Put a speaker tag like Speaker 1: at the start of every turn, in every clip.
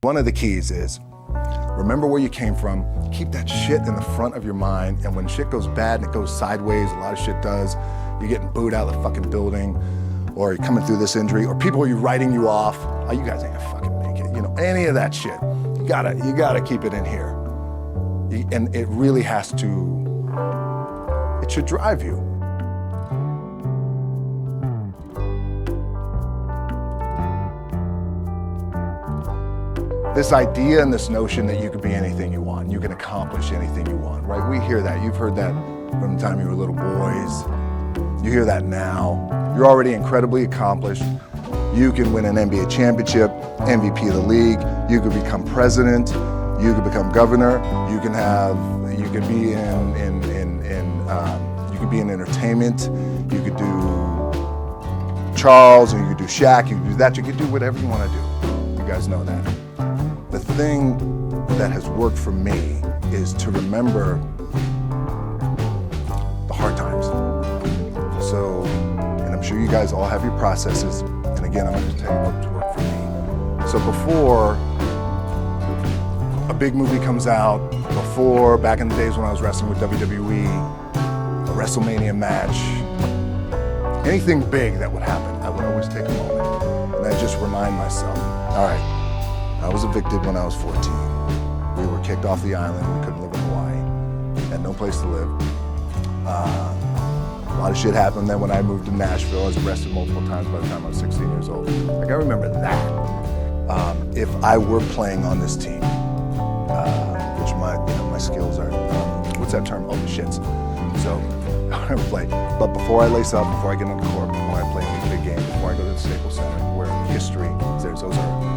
Speaker 1: One of the keys is remember where you came from, keep that shit in the front of your mind, and when shit goes bad and it goes sideways, a lot of shit does, you're getting booed out of the fucking building, or you're coming through this injury, or people are writing you off, oh, you guys ain't gonna fucking make it, you know, any of that shit. You gotta keep it in here. And it really has to, it should drive you. This idea and this notion that you can be anything you want, you can accomplish anything you want, right? We hear that. You've heard that from the time you were little boys. You hear that now. You're already incredibly accomplished. You can win an NBA championship, MVP of the league. You could become president. You could become governor. You can be you could be in entertainment. You could do Charles, or you could do Shaq. You could do that. You could do whatever you want to do. You guys know that. The thing that has worked for me is to remember the hard times. So, and I'm sure you guys all have your processes, and again, I'm going to tell you what's worked for me. So before a big movie comes out, before, back in the days when I was wrestling with WWE, a WrestleMania match, anything big that would happen, I would always take a moment, and I just remind myself, all right, I was evicted when I was 14. We were kicked off the island. We couldn't live in Hawaii. Had no place to live. A lot of shit happened. Then when I moved to Nashville, I was arrested multiple times by the time I was 16 years old. Like, I remember that. If I were playing on this team, which my skills are, what's that term? Oh, the shits. So I would play. But before I lace up, before I get on the court, before I play in these big games, before I go to the Staples Center, where history is there, those are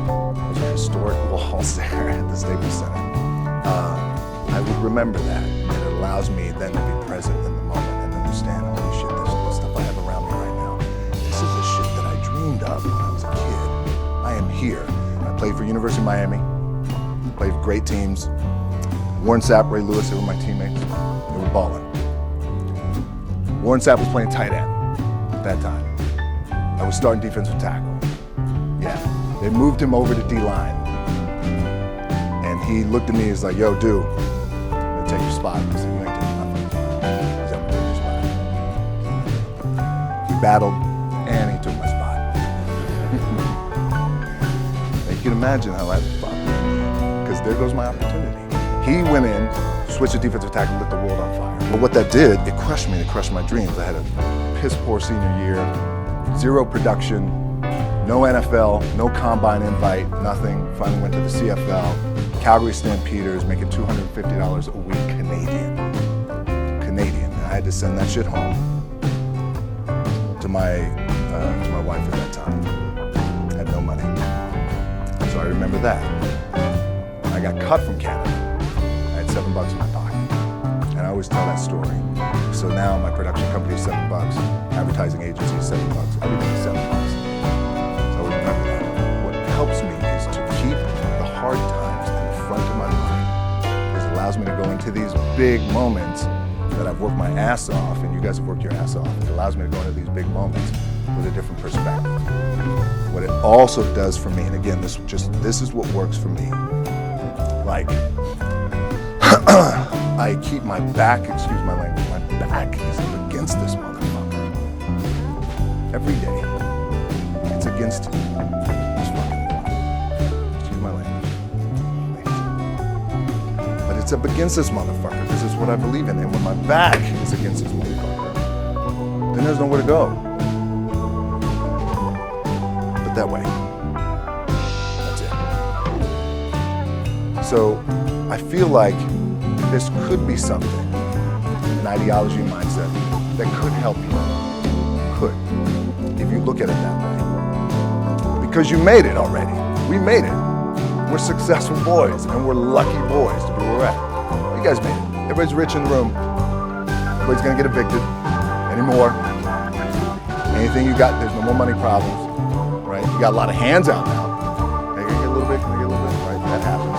Speaker 1: historic walls there at the Staples Center. I would remember that, and it allows me then to be present in the moment and understand, holy shit, this stuff I have around me right now. This is the shit that I dreamed of when I was a kid. I am here. I played for University of Miami, played for great teams. Warren Sapp, Ray Lewis, they were my teammates. They were balling. Warren Sapp was playing tight end at that time. I was starting defensive tackle. Yeah. They moved him over to D-line. And he looked at me, he's like, yo, dude, I'm gonna take your spot. I said, you ain't taking nothing. He's like, I'm gonna take your spot. We battled, and he took my spot. You can imagine how that fucked me, because there goes my opportunity. He went in, switched to defensive tackle, lit the world on fire. But what that did, it crushed me, it crushed my dreams. I had a piss poor senior year, zero production, no NFL, no combine invite, nothing. Finally went to the CFL, Calgary Stampeders, making $250 a week Canadian. And I had to send that shit home to my wife at that time. I had no money. So I remember that. I got cut from Canada. I had $7 in my pocket. And I always tell that story. So now my production company is $7, advertising agency is $7, everything is $7. Remember that. What helps me is to keep the hard times in the front of my mind. It allows me to go into these big moments that I've worked my ass off, and you guys have worked your ass off. It allows me to go into these big moments with a different perspective. What it also does for me, and again, this is what works for me. Like, I keep my back, excuse my language, my back is against this motherfucker every day. It's against this fucking war. Excuse my language. But it's up against this motherfucker. This is what I believe in. And when my back is against this motherfucker, then there's nowhere to go. But that way. That's it. So I feel like this could be something, an ideology mindset, that could help you. Could. If you look at it that way. Because you made it already. We made it. We're successful boys, and we're lucky boys to be where we're at. You guys made it. Everybody's rich in the room. Everybody's gonna get evicted anymore. Anything you got, there's no more money problems, right? You got a lot of hands out now. Can I get a little bit? Can I get a little bit? Right, that happens.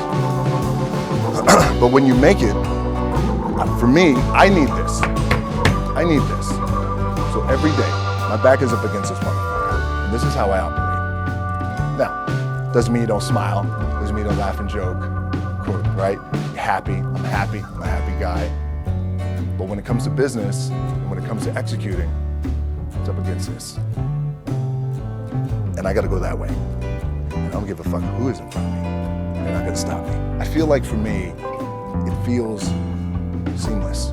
Speaker 1: But when you make it, for me, I need this. I need this. So every day, my back is up against this motherfucker, and this is how I operate. Now, Doesn't mean you don't smile. Doesn't mean you don't laugh and joke, right? You're happy, I'm happy, I'm a happy guy. But when it comes to business, and when it comes to executing, it's up against this. And I gotta go that way. And I don't give a fuck who is in front of me. They're not gonna stop me. I feel like for me, it feels seamless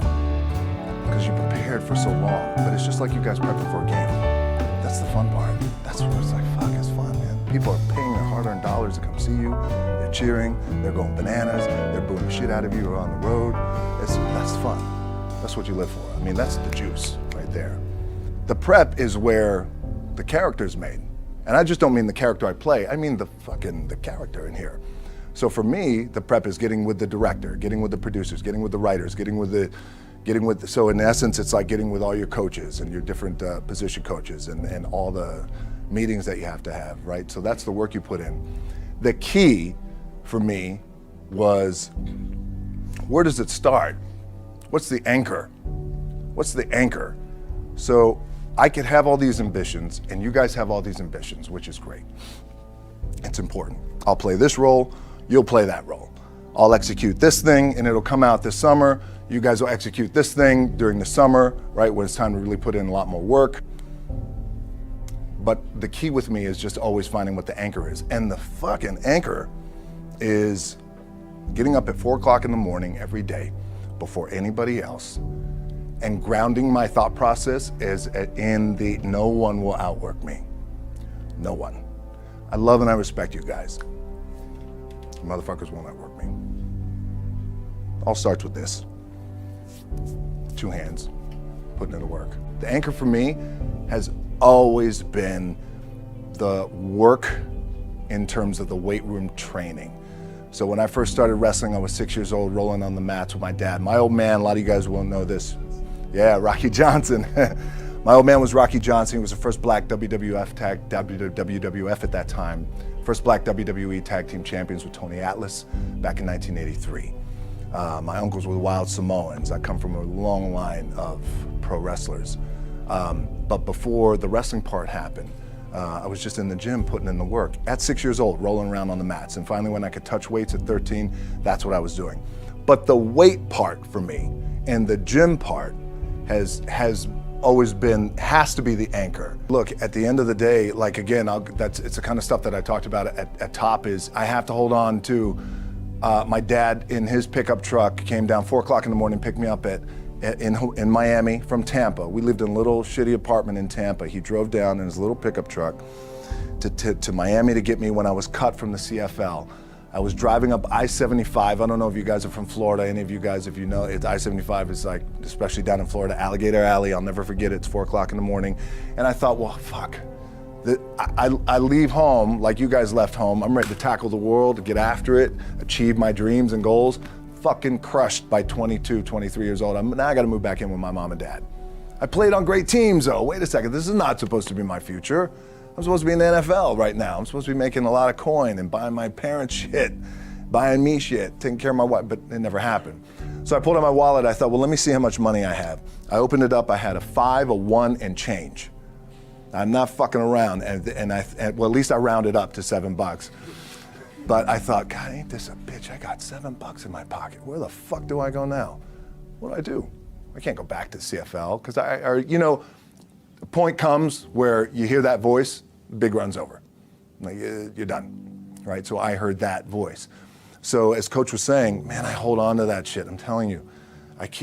Speaker 1: because you prepared for so long, but it's just like you guys prepping for a game. That's the fun part. That's what it's like, fuck, it's fun, man. People are paying their hard-earned dollars to come see you. They're cheering, they're going bananas, they're booing the shit out of you on the road. That's fun. That's what you live for. I mean, that's the juice right there. The prep is where the character's made. And I just don't mean the character I play, I mean the character in here. So for me, the prep is getting with the director, getting with the producers, getting with the writers, so in essence, it's like getting with all your coaches and your different position coaches and all the meetings that you have to have, right? So that's the work you put in. The key for me was, where does it start? What's the anchor? What's the anchor? So I could have all these ambitions and you guys have all these ambitions, which is great. It's important. I'll play this role, you'll play that role. I'll execute this thing and it'll come out this summer. You guys will execute this thing during the summer, right? When it's time to really put in a lot more work. But the key with me is just always finding what the anchor is. And the fucking anchor is getting up at 4 o'clock in the morning every day before anybody else and grounding my thought process is in the no one will outwork me. No one. I love and I respect you guys. Motherfuckers won't outwork me. All starts with this. 2 hands, putting in the work. The anchor for me has always been the work in terms of the weight room training. So when I first started wrestling, I was 6 years old, rolling on the mats with my dad. My old man, a lot of you guys won't know this. Yeah, Rocky Johnson. My old man was Rocky Johnson. He was the first black WWF at that time. First black WWE tag team champions with Tony Atlas back in 1983. My uncles were wild Samoans. I come from a long line of pro wrestlers. But before the wrestling part happened, I was just in the gym putting in the work at 6 years old, rolling around on the mats. And finally, when I could touch weights at 13, that's what I was doing. But the weight part for me and the gym part has always has to be the anchor. Look, at the end of the day, like again, it's the kind of stuff that I talked about at top is I have to hold on to my dad in his pickup truck came down 4 o'clock in the morning, picked me up in Miami from Tampa. We lived in a little shitty apartment in Tampa. He drove down in his little pickup truck to Miami to get me when I was cut from the CFL. I was driving up I-75. I don't know if you guys are from Florida, any of you guys, if you know, I-75 is like, especially down in Florida, Alligator Alley. I'll never forget it. It's 4 o'clock in the morning. And I thought, well, fuck. I leave home like you guys left home. I'm ready to tackle the world, to get after it, achieve my dreams and goals. Fucking crushed by 22, 23 years old. Now I gotta move back in with my mom and dad. I played on great teams though. Wait a second, this is not supposed to be my future. I'm supposed to be in the NFL right now. I'm supposed to be making a lot of coin and buying my parents shit, buying me shit, taking care of my wife, but it never happened. So I pulled out my wallet, I thought, well, let me see how much money I have. I opened it up, I had a 5, a 1, and change. I'm not fucking around, and well, at least I rounded up to $7. But I thought, God, ain't this a bitch? I got $7 in my pocket. Where the fuck do I go now? What do I do? I can't go back to CFL, because the point comes where you hear that voice, the big run's over. Like, you're done, right? So I heard that voice. So as Coach was saying, man, I hold on to that shit. I'm telling you,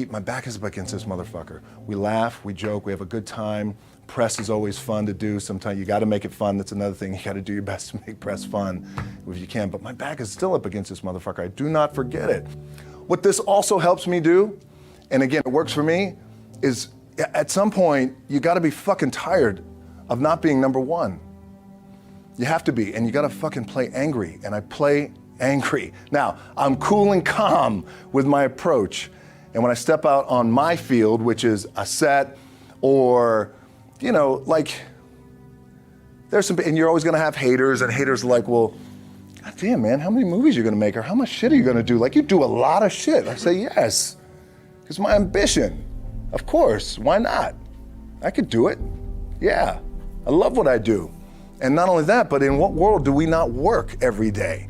Speaker 1: my back is up against this motherfucker. We laugh, we joke, we have a good time. Press is always fun to do. Sometimes you gotta make it fun. That's another thing. You gotta do your best to make press fun if you can. But my back is still up against this motherfucker. I do not forget it. What this also helps me do, and again, it works for me, is at some point, you gotta be fucking tired of not being number one. You have to be, and you gotta fucking play angry, and I play angry. Now, I'm cool and calm with my approach, and when I step out on my field, which is a set, or, like, there's some, and you're always gonna have haters, and haters are like, well, God damn, man, how many movies are you gonna make, or how much shit are you gonna do? Like, you do a lot of shit. I say, yes, it's my ambition. Of course, why not? I could do it. Yeah, I love what I do. And not only that, but in what world do we not work every day?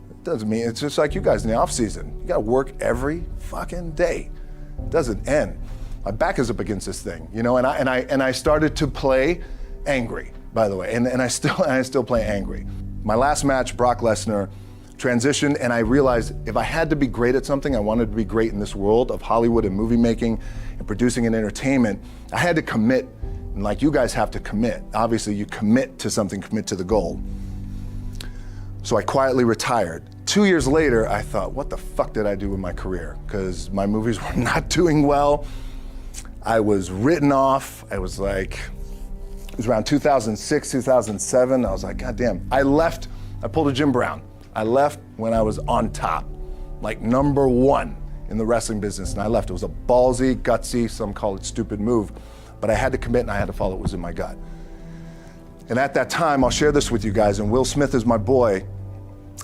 Speaker 1: It doesn't mean, it's just like you guys in the off season. You gotta work every fucking day. It doesn't end. My back is up against this thing, you know, and I started to play angry, by the way, and I still play angry. My last match, Brock Lesnar, transitioned, and I realized if I had to be great at something, I wanted to be great in this world of Hollywood and movie making and producing and entertainment, I had to commit, and like you guys have to commit. Obviously, you commit to something, commit to the goal. So I quietly retired. 2 years later, I thought, what the fuck did I do with my career? Because my movies were not doing well. I was written off. I was like, it was around 2006, 2007. I was like, God damn. I left, I pulled a Jim Brown. I left when I was on top, like #1 in the wrestling business, and I left. It was a ballsy, gutsy, some call it stupid move, but I had to commit and I had to follow what was in my gut. And at that time, I'll share this with you guys, and Will Smith is my boy,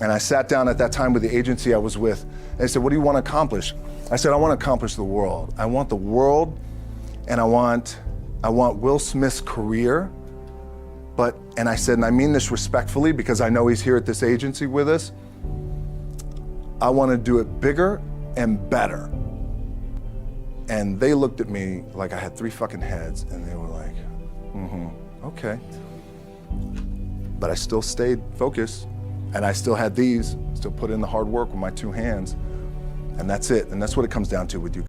Speaker 1: and I sat down at that time with the agency I was with, and they said, what do you want to accomplish? I said, I want to accomplish the world. I want the world, and I want Will Smith's career, and I said, and I mean this respectfully because I know he's here at this agency with us, I want to do it bigger and better. And they looked at me like I had 3 fucking heads, and they were like, okay. But I still stayed focused, and I still had still put in the hard work with my 2 hands, and that's it. And that's what it comes down to with you.